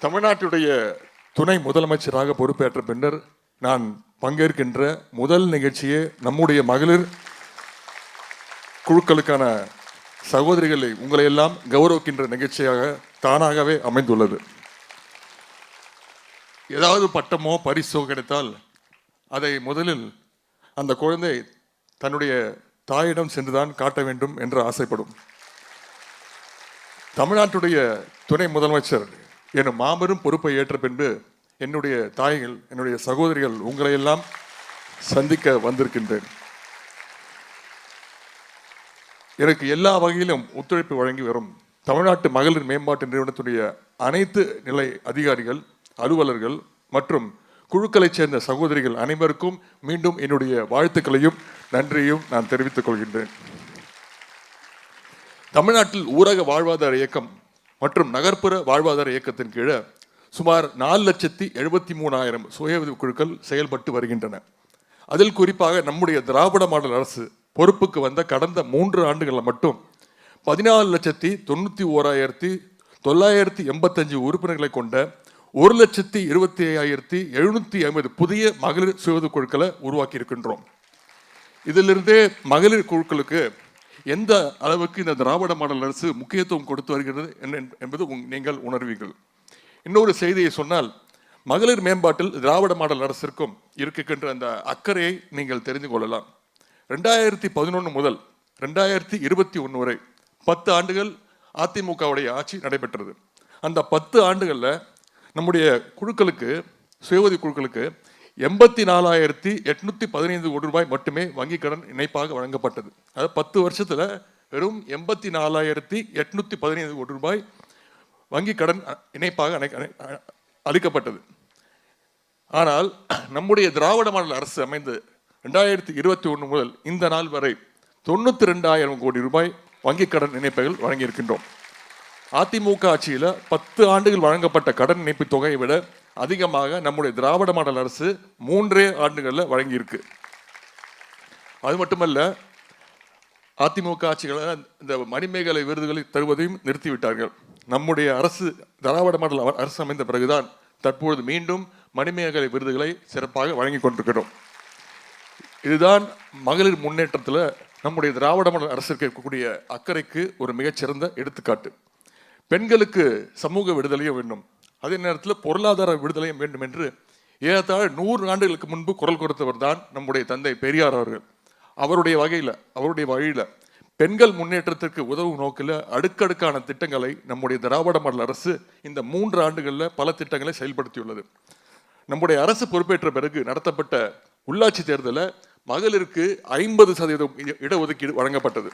தமிழ்நாட்டுடைய துணை முதலமைச்சராக பொறுப்பேற்ற பின்னர் நான் பங்கேற்கின்ற முதல் நிகழ்ச்சியே நம்முடைய மகளிர் குழுக்களுக்கான சகோதரிகளை உங்களை எல்லாம் கௌரவிக்கின்ற நிகழ்ச்சியாக தானாகவே அமைந்துள்ளது. ஏதாவது பட்டமோ பரிசோ கிடைத்தால் அதை முதலில் அந்த குழந்தை தன்னுடைய தாயிடம் சென்றுதான் காட்ட வேண்டும் என்று ஆசைப்படும். தமிழ்நாட்டுடைய துணை முதலமைச்சர் எனும் மாபெரும் பொறுப்பை ஏற்ற பின்பு என்னுடைய தாய்கள், என்னுடைய சகோதரிகள் உங்களை எல்லாம் சந்திக்க வந்திருக்கின்றேன். எனக்கு எல்லா வகையிலும் ஒத்துழைப்பு வழங்கி வரும் தமிழ்நாட்டு மகளிர் மேம்பாட்டு நிறுவனத்துடைய அனைத்து நிலை அதிகாரிகள், அலுவலர்கள் மற்றும் குழுக்களைச் சேர்ந்த சகோதரிகள் அனைவருக்கும் மீண்டும் என்னுடைய வாழ்த்துக்களையும் நன்றியையும் நான் தெரிவித்துக் கொள்கின்றேன். தமிழ்நாட்டில் ஊரக வாழ்வாதார இயக்கம் மற்றும் நகர்ப்புற வாழ்வாதார இயக்கத்தின் கீழே சுமார் 4,73,000 சுய உதவி குழுக்கள் செயல்பட்டு வருகின்றன. அதில் குறிப்பாக நம்முடைய திராவிட மாடல் அரசு பொறுப்புக்கு வந்த கடந்த 3 ஆண்டுகளில் மட்டும் 14,21,985 உறுப்பினர்களை கொண்ட 1,25,750 புதிய மகளிர் சுய உதவி குழுக்களை உருவாக்கி இருக்கின்றோம். இதிலிருந்தே மகளிர் குழுக்களுக்கு எந்த அளவுக்கு இந்த திராவிட மாடல் அரசு முக்கியத்துவம் கொடுத்து வருகிறது என்பது நீங்கள் உணர்வீர்கள். இன்னொரு செய்தியை சொன்னால், மகளிர் மேம்பாட்டில் திராவிட மாடல் அரசிற்கும் இருக்கின்ற அந்த அக்கறையை நீங்கள் தெரிந்து கொள்ளலாம். 2011 முதல் 2021 வரை 10 ஆண்டுகள் அதிமுகவுடைய ஆட்சி நடைபெற்றது. அந்த 10 ஆண்டுகளில் நம்முடைய குழுக்களுக்கு, சுய உதவி குழுக்களுக்கு 84,815 கோடி ரூபாய் மட்டுமே வங்கி கடன் இணைப்பாக வழங்கப்பட்டது. அதாவது 10 வருஷத்துல வெறும் 84,815 கோடி ரூபாய் வங்கி கடன் இணைப்பாக அளிக்கப்பட்டது. ஆனால் நம்முடைய திராவிட மாடல் அரசு அமைந்து 2021 முதல் இந்த நாள் வரை 92,000 கோடி ரூபாய் வங்கி கடன் இணைப்புகள் வழங்கியிருக்கின்றோம். அதிமுக ஆட்சியில் 10 ஆண்டுகள் வழங்கப்பட்ட கடன் இணைப்பு தொகையை விட அதிகமாக நம்முடைய திராவிட மாடல் அரசு 3 ஆண்டுகளில் வழங்கியிருக்கு. அது மட்டுமல்ல, அதிமுக ஆட்சிகளில் இந்த மணிமேகலை விருதுகளை தருவதையும் நிறுத்திவிட்டார்கள். நம்முடைய அரசு, திராவிட மாடல் அரசு அமைந்த பிறகுதான் தற்பொழுது மீண்டும் மணிமேகலை விருதுகளை சிறப்பாக வழங்கி கொண்டிருக்கிறோம். இதுதான் மகளிர் முன்னேற்றத்தில் நம்முடைய திராவிட மாடல் அரசுக்கு இருக்கக்கூடிய அக்கறைக்கு ஒரு மிகச்சிறந்த எடுத்துக்காட்டு. பெண்களுக்கு சமூக விடுதலையும் வேண்டும், அதே நேரத்தில் பொருளாதார விடுதலையும் வேண்டும் என்று ஏறத்தாழ 100 ஆண்டுகளுக்கு முன்பு குரல் கொடுத்தவர் தான் நம்முடைய தந்தை பெரியார் அவர்கள். அவருடைய வழியில் பெண்கள் முன்னேற்றத்திற்கு உதவும் நோக்கில் அடுக்கடுக்கான திட்டங்களை நம்முடைய திராவிட மாடல் அரசு இந்த 3 ஆண்டுகளில் பல திட்டங்களை செயல்படுத்தியுள்ளது. நம்முடைய அரசு பொறுப்பேற்ற பிறகு நடத்தப்பட்ட உள்ளாட்சி தேர்தலில் மகளிருக்கு 50% இடஒதுக்கீடு வழங்கப்பட்டது.